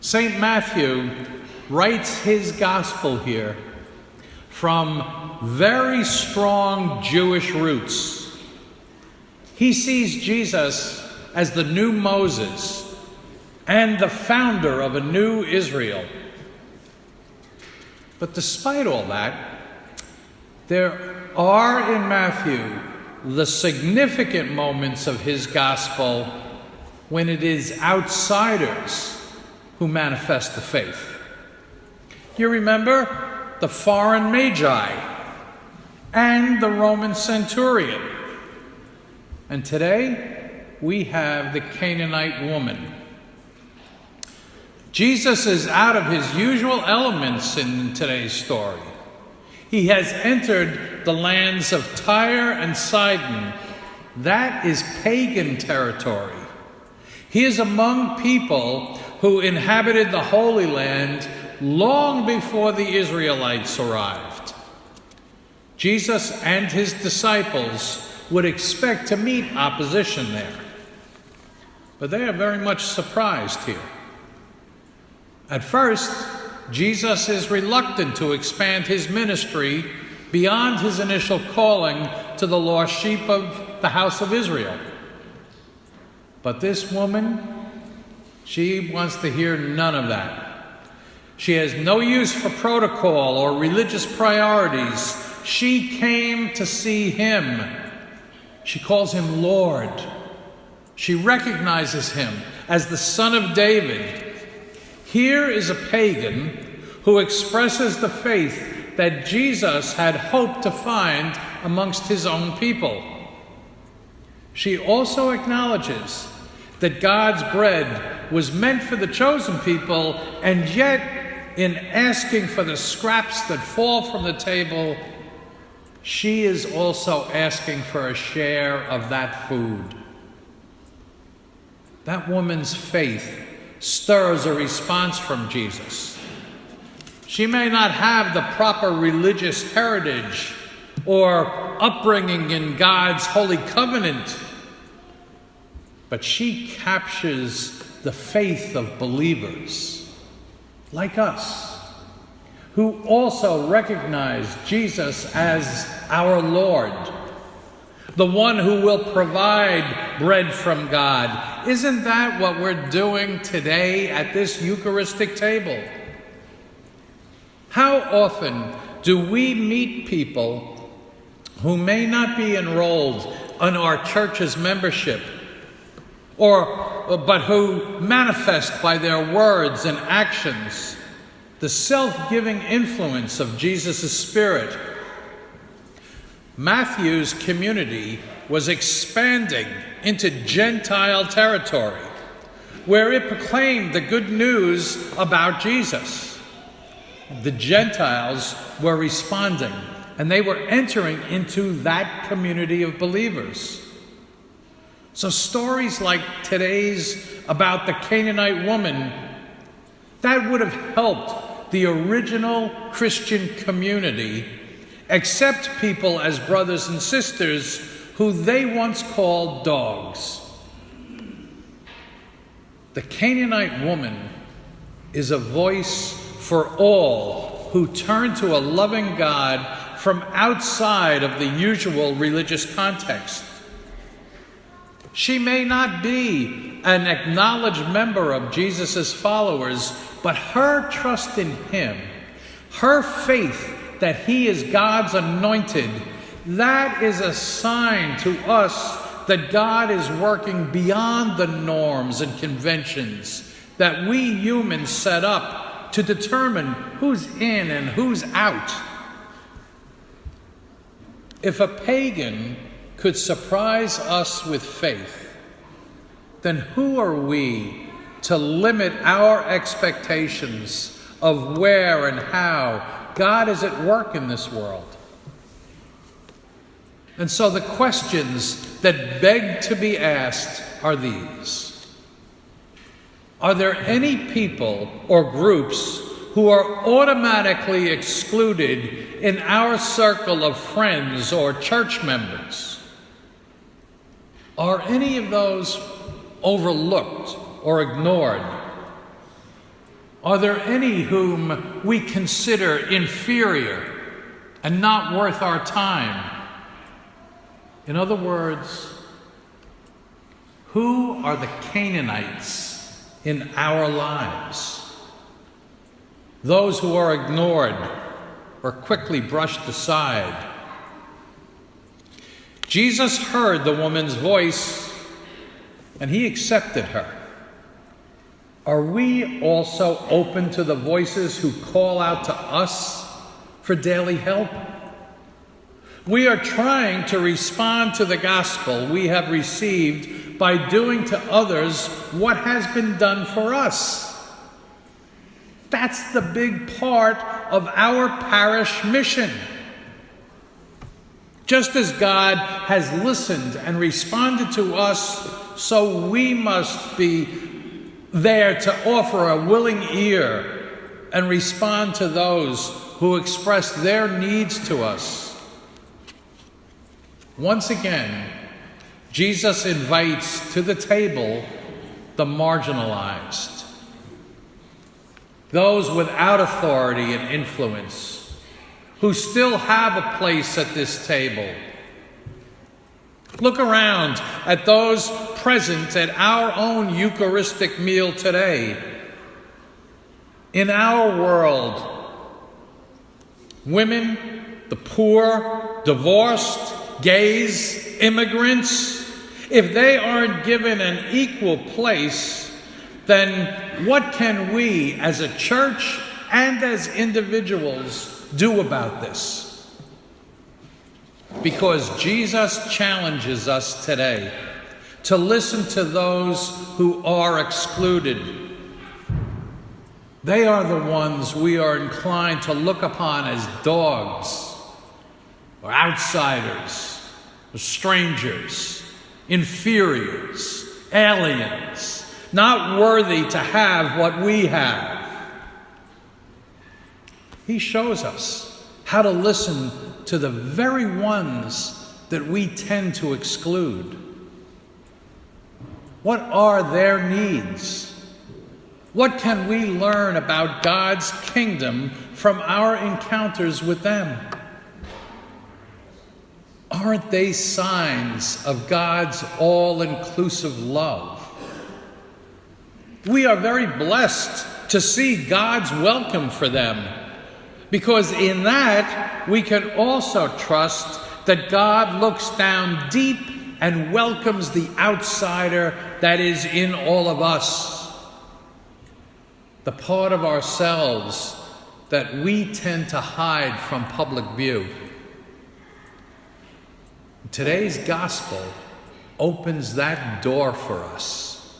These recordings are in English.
St. Matthew writes his gospel here from very strong Jewish roots. He sees Jesus as the new Moses and the founder of a new Israel. But despite all that, there are in Matthew the significant moments of his gospel when it is outsiders who manifest the faith. You remember the foreign magi and the Roman centurion. And today we have the Canaanite woman. Jesus is out of his usual elements in today's story. He has entered the lands of Tyre and Sidon. That is pagan territory. He is among people who inhabited the Holy Land long before the Israelites arrived. Jesus and his disciples would expect to meet opposition there. But they are very much surprised here. At first, Jesus is reluctant to expand his ministry beyond his initial calling to the lost sheep of the house of Israel. But this woman, she wants to hear none of that. She has no use for protocol or religious priorities. She came to see him. She calls him Lord. She recognizes him as the Son of David. Here is a pagan who expresses the faith that Jesus had hoped to find amongst his own people. She also acknowledges that God's bread was meant for the chosen people, and yet in asking for the scraps that fall from the table, she is also asking for a share of that food. That woman's faith stirs a response from Jesus. She may not have the proper religious heritage or upbringing in God's holy covenant, but she captures the faith of believers like us, who also recognize Jesus as our Lord, the one who will provide bread from God. Isn't that what we're doing today at this Eucharistic table? How often do we meet people who may not be enrolled in our church's membership, but who manifest by their words and actions the self-giving influence of Jesus' Spirit? Matthew's community was expanding into Gentile territory, where it proclaimed the good news about Jesus. The Gentiles were responding, and they were entering into that community of believers. So stories like today's about the Canaanite woman, that would have helped the original Christian community accept people as brothers and sisters who they once called dogs. The Canaanite woman is a voice for all who turn to a loving God from outside of the usual religious context. She may not be an acknowledged member of Jesus' followers, but her trust in him, her faith that he is God's anointed, that is a sign to us that God is working beyond the norms and conventions that we humans set up to determine who's in and who's out. If a pagan could surprise us with faith, then who are we to limit our expectations of where and how God is at work in this world? And so the questions that beg to be asked are these. Are there any people or groups who are automatically excluded in our circle of friends or church members? Are any of those overlooked or ignored? Are there any whom we consider inferior and not worth our time? In other words, who are the Canaanites in our lives? Those who are ignored or quickly brushed aside. Jesus heard the woman's voice and he accepted her. Are we also open to the voices who call out to us for daily help? We are trying to respond to the gospel we have received by doing to others what has been done for us. That's the big part of our parish mission. Just as God has listened and responded to us, so we must be there to offer a willing ear and respond to those who express their needs to us. Once again, Jesus invites to the table the marginalized, those without authority and influence, who still have a place at this table. Look around at those present at our own Eucharistic meal today. In our world, women, the poor, divorced, gays, immigrants, if they aren't given an equal place, then what can we as a church and as individuals do about this? Because Jesus challenges us today to listen to those who are excluded. They are the ones we are inclined to look upon as dogs, or outsiders, or strangers, inferiors, aliens, not worthy to have what we have. He shows us how to listen to the very ones that we tend to exclude. What are their needs? What can we learn about God's kingdom from our encounters with them? Aren't they signs of God's all-inclusive love? We are very blessed to see God's welcome for them, because in that we can also trust that God looks down deep and welcomes the outsider that is in all of us, the part of ourselves that we tend to hide from public view. Today's gospel opens that door for us.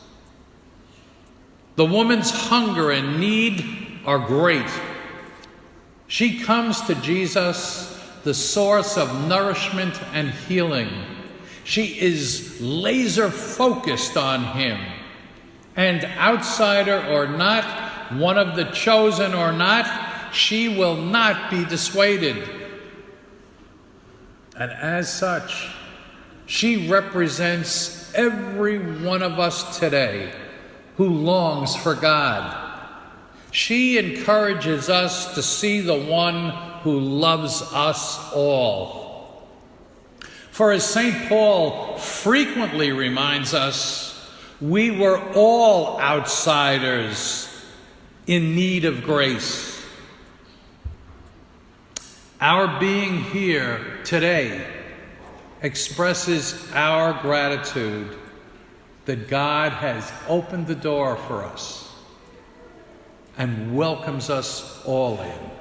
The woman's hunger and need are great. She comes to Jesus, the source of nourishment and healing. She is laser focused on him. And outsider or not, one of the chosen or not, she will not be dissuaded. And as such, she represents every one of us today who longs for God. She encourages us to see the one who loves us all. For as St. Paul frequently reminds us, we were all outsiders in need of grace. Our being here today expresses our gratitude that God has opened the door for us and welcomes us all in.